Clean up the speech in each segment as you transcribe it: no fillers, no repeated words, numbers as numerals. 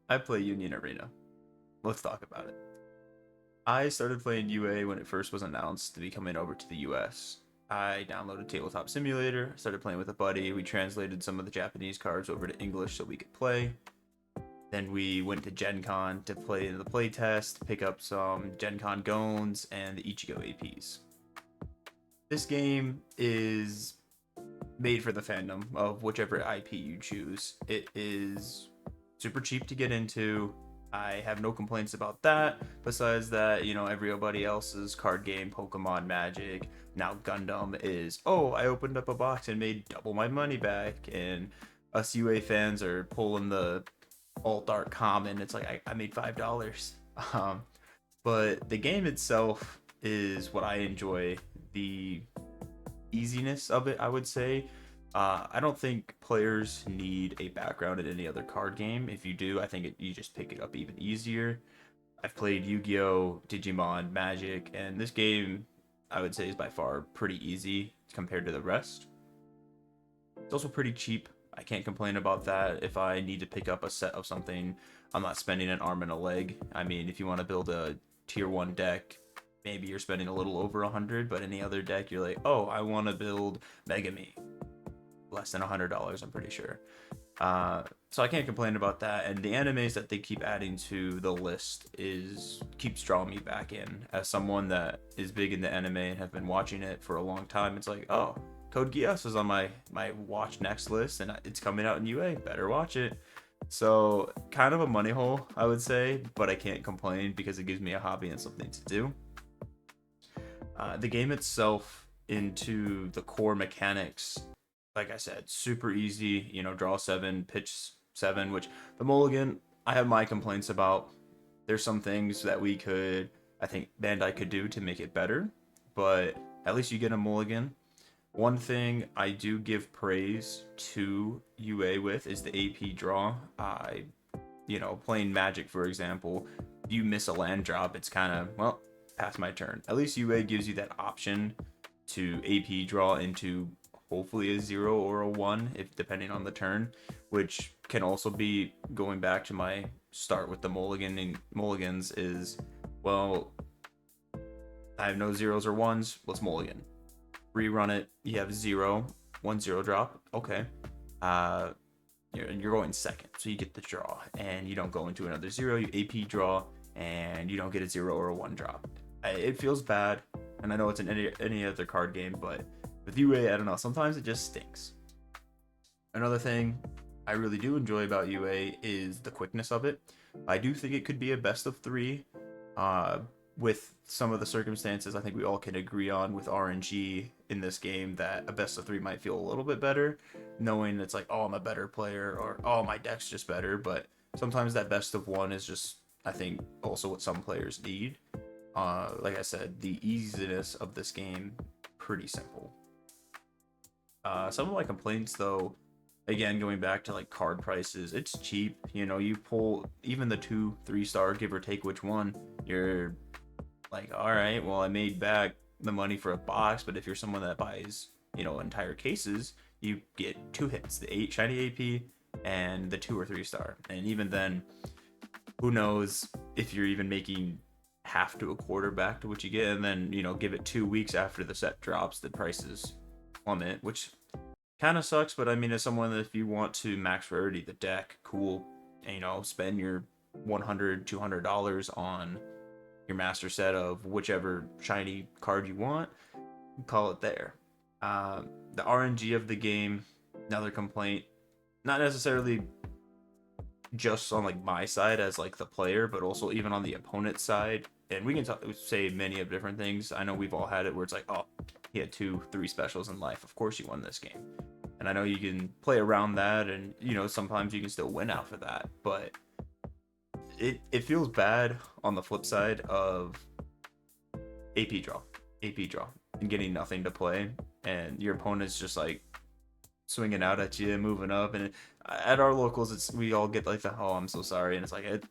I play Union Arena. Let's talk about it. I started playing UA when it first was announced to be coming over to the US. I downloaded Tabletop Simulator, started playing with a buddy. We translated some of the Japanese cards over to English so we could play. Then we went to Gen Con to play in the playtest, pick up some Gen Con Gones and the Ichigo APs. This game is made for the fandom of whichever IP you choose. It is super cheap to get into. I have no complaints about that. Besides that, everybody else's card game, Pokemon, Magic, now Gundam is, oh, I opened up a box and made double my money back. And us UA fans are pulling the alt art common. It's like I made $5. Um, but the game itself is what I enjoy. The easiness of it, I would say. I don't think players need a background in any other card game. If you do, I think you just pick it up even easier. I've played Yu-Gi-Oh, Digimon, Magic, and this game I would say is by far pretty easy compared to the rest. It's also pretty cheap. I can't complain about that. If I need to pick up a set of something, I'm not spending an arm and a leg. I mean, if you want to build a tier 1 deck, maybe you're spending a little over 100, but any other deck, you're like, oh, I want to build Megami. Less than $100, I'm pretty sure. So I can't complain about that. And the animes that they keep adding to the list keeps drawing me back in. As someone that is big in the anime and have been watching it for a long time, it's like, oh, Code Geass is on my watch next list, and it's coming out in UA. Better watch it. So kind of a money hole, I would say, but I can't complain because it gives me a hobby and something to do. The game itself, into the core mechanics, like I said, super easy. Draw 7, pitch 7, which the mulligan, I have my complaints about. There's some things that I think Bandai could do to make it better, but at least you get a mulligan. One thing I do give praise to UA with is the AP draw. Playing Magic, for example, if you miss a land drop, it's kind of, well, past my turn. At least UA gives you that option to AP draw into hopefully a 0 or a 1, if depending on the turn, which can also be going back to my start with the mulligans is, well, I have no zeros or ones, let's mulligan. Rerun it, you have 0, 1-0 drop, okay. You're going second, so you get the draw, and you don't go into another 0, you AP draw, and you don't get a 0 or a 1 drop. It feels bad, and I know it's in any other card game, but with UA, I don't know, sometimes it just stinks. Another thing I really do enjoy about UA is the quickness of it. I do think it could be a best of 3. With some of the circumstances I think we all can agree on with RNG in this game, that a best of 3 might feel a little bit better, knowing it's like, oh, I'm a better player, or oh, my deck's just better. But sometimes that best of 1 is just, I think, also what some players need. Like I said, the easiness of this game, pretty simple. Some of my complaints, though, again, going back to like card prices, it's cheap. You pull even the 2-3 star, give or take which one, you're like, all right, well, I made back the money for a box. But if you're someone that buys, entire cases, you get 2 hits, the 8 shiny AP and the 2 or 3 star. And even then, who knows if you're even making half to a quarter back to what you get. And then, give it 2 weeks after the set drops, the prices plummet, which kind of sucks. But I mean, as someone that, if you want to max rarity the deck, cool, spend your $100-$200 on your master set of whichever shiny card you want, call it there. The RNG of the game, another complaint, not necessarily just on like my side as like the player, but also even on the opponent's side. And we can say many of different things. I know we've all had it where it's like, oh, he had 2-3 specials in life, of course you won this game. And I know you can play around that, and sometimes you can still win out for that, but it feels bad on the flip side of AP draw, and getting nothing to play, and your opponent's just like swinging out at you, moving up. And at our locals, we all get like the, oh, I'm so sorry, and it's like it's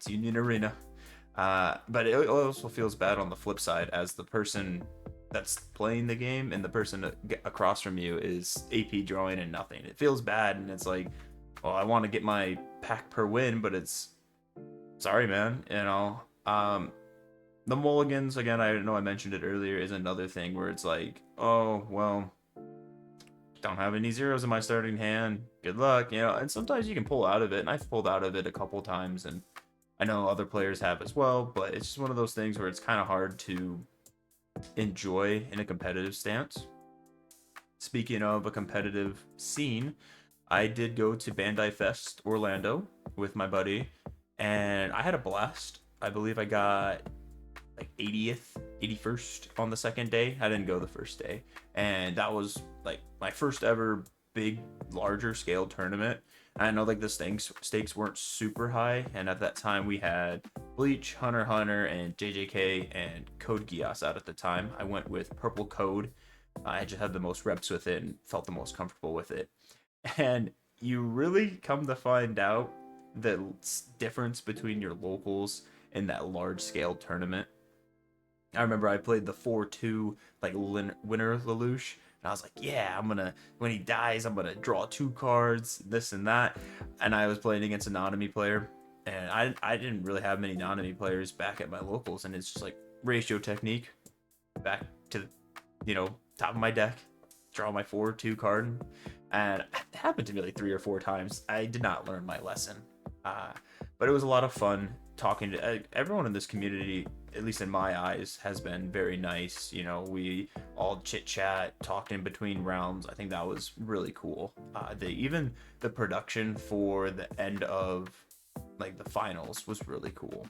Union Arena. But it also feels bad on the flip side as the person that's playing the game, and the person across from you is AP drawing and nothing. It feels bad, and it's like, well, I want to get my pack per win, but it's sorry, man. The mulligans again. I know I mentioned it earlier. Is another thing where it's like, oh well, don't have any zeros in my starting hand. Good luck, you know. And sometimes you can pull out of it, and I've pulled out of it a couple times, and I know other players have as well. But it's just one of those things where it's kind of hard to enjoy in a competitive stance. Speaking of a competitive scene, I did go to Bandai Fest Orlando with my buddy, and I had a blast. I believe I got like 80th, 81st on the second day. I didn't go the first day, and that was like my first ever big, larger scale tournament. I know like the stakes weren't super high, and at that time we had Bleach, Hunter x Hunter, and JJK and Code Geass out at the time. I went with Purple Code. I just had the most reps with it and felt the most comfortable with it. And you really come to find out the difference between your locals in that large scale tournament. I remember I played the 4-2 like winner Lelouch, and I was like, yeah, I'm gonna when he dies, I'm gonna draw two cards, this and that. And I was playing against a Nanami player, and I didn't really have many Nanami players back at my locals, and it's just like ratio technique, back to top of my deck, draw my 4-2 card, and it happened to me like 3 or 4 times. I did not learn my lesson, uh, but it was a lot of fun talking to everyone in this community. At least in my eyes, has been very nice. You know, we all chit chat, talked in between rounds. I think that was really cool. Even the production for the end of like the finals was really cool.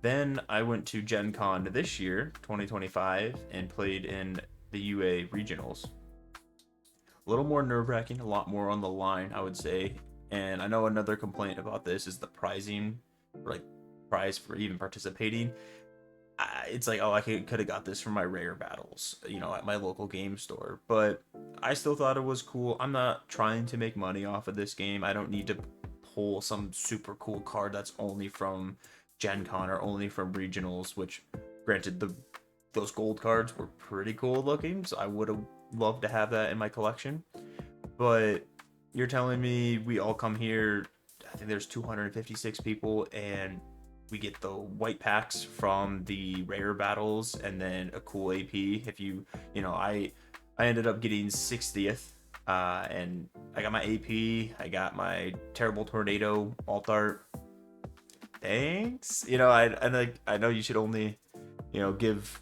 Then I went to Gen Con this year, 2025, and played in the UA regionals. A little more nerve wracking, a lot more on the line, I would say. And I know another complaint about this is the pricing, like prize for even participating. It's like, oh, I could have got this from my rare battles, at my local game store. But I still thought it was cool. I'm not trying to make money off of this game. I don't need to pull some super cool card that's only from Gen Con or only from regionals, which granted those gold cards were pretty cool looking, so I would have loved to have that in my collection. But you're telling me we all come here, I think there's 256 people, and we get the white packs from the rare battles and then a cool AP. If I ended up getting 60th, and I got my AP, I got my terrible tornado alt art. Thanks. I know you should only, give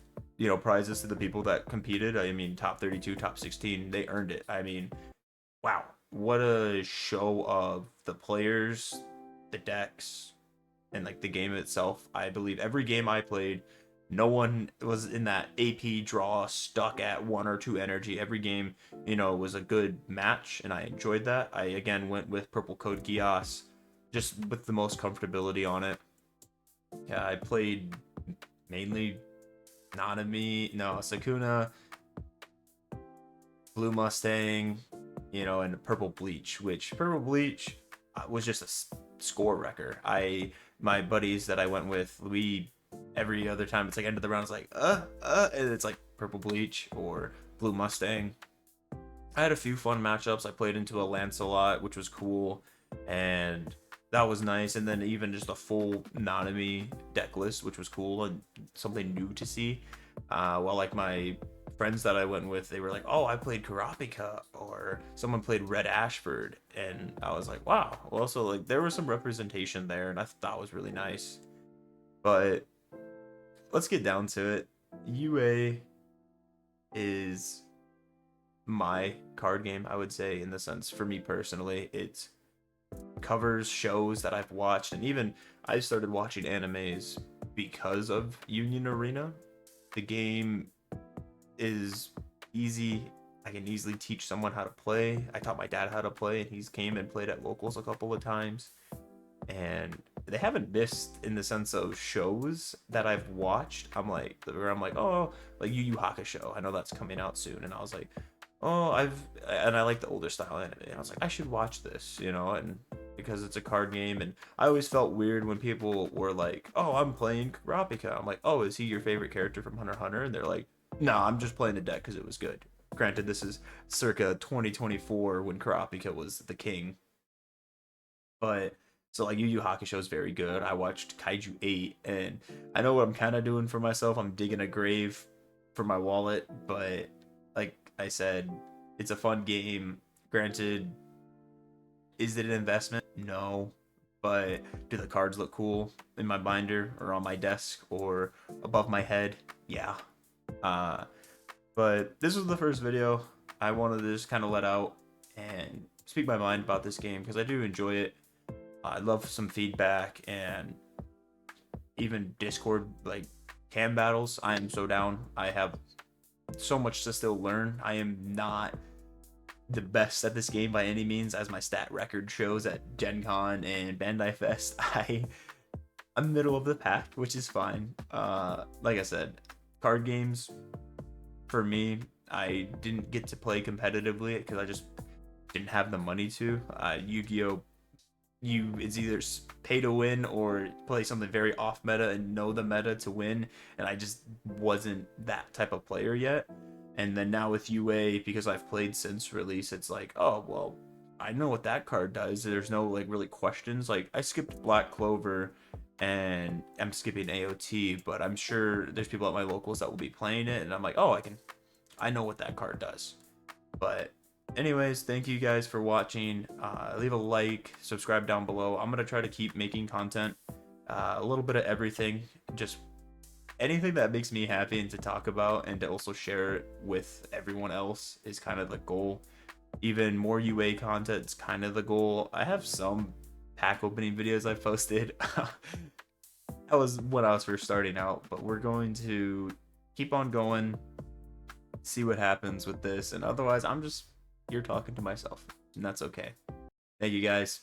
prizes to the people that competed. I mean, top 32, top 16, they earned it. I mean, wow, what a show of the players, the decks, and like the game itself. I believe every game I played, no one was in that AP draw stuck at 1 or 2 energy. Every game, was a good match, and I enjoyed that. I again went with Purple Code Geass, just with the most comfortability on it. Yeah, I played mainly Nanami, no, Sakuna, Blue Mustang, and Purple Bleach, which Purple Bleach was just a score wrecker. My buddies that I went with, we every other time it's like end of the round, it's like and it's like Purple Bleach or Blue Mustang. I had a few fun matchups. I played into a Lancelot, which was cool, and that was nice. And then even just a full Nanami deck list, which was cool and something new to see. Well, like my friends that I went with, they were like, "Oh, I played Karapika," or someone played Red Ashford, and I was like, "Wow." Well, so like there was some representation there, and I thought that was really nice. But let's get down to it. UA is my card game, I would say, in the sense for me personally. It covers shows that I've watched, and even I started watching animes because of Union Arena. The game is easy. I can easily teach someone how to play. I taught my dad how to play, and he's came and played at locals a couple of times. And they haven't missed in the sense of shows that I've watched. I'm like, oh, like Yu Yu Hakusho. I know that's coming out soon, and I was like, oh, I like the older style anime. And I was like, I should watch this, and because it's a card game, and I always felt weird when people were like, oh, I'm playing Kurapika. I'm like, oh, is he your favorite character from Hunter x Hunter? And they're like, no, I'm just playing the deck because it was good. Granted, this is circa 2024 when Kurapika was the king, but So like Yu Yu Hakusho is very good. I watched Kaiju 8, and I know what I'm kind of doing for myself. I'm digging a grave for my wallet, but like I said, it's a fun game. Granted, is it an investment? No. But do the cards look cool in my binder or on my desk or above my head? Yeah. Uh, but this was the first video. I wanted to just kind of let out and speak my mind about this game because I do enjoy it. I love some feedback and even Discord like cam battles. I am so down. I have so much to still learn. I am not the best at this game by any means, as my stat record shows at Gen Con and Bandai Fest. I'm middle of the pack, which is fine. Like I said, card games for me, I didn't get to play competitively because I just didn't have the money to. Yu-Gi-Oh! It's either pay to win or play something very off meta and know the meta to win, and I just wasn't that type of player yet. And then now with UA, because I've played since release, it's like, oh well, I know what that card does. There's no like really questions. Like I skipped Black Clover and I'm skipping AOT, but I'm sure there's people at my locals that will be playing it, and I'm like, oh, I know what that card does. But anyways, thank you guys for watching. Leave a like, subscribe down below. I'm gonna try to keep making content, a little bit of everything, just anything that makes me happy and to talk about, and to also share it with everyone else is kind of the goal. Even more UA content is kind of the goal. I have some pack opening videos I've posted. That was when I was first starting out, but we're going to keep on going, see what happens with this, and otherwise I'm just here talking to myself, and that's okay. Thank you guys.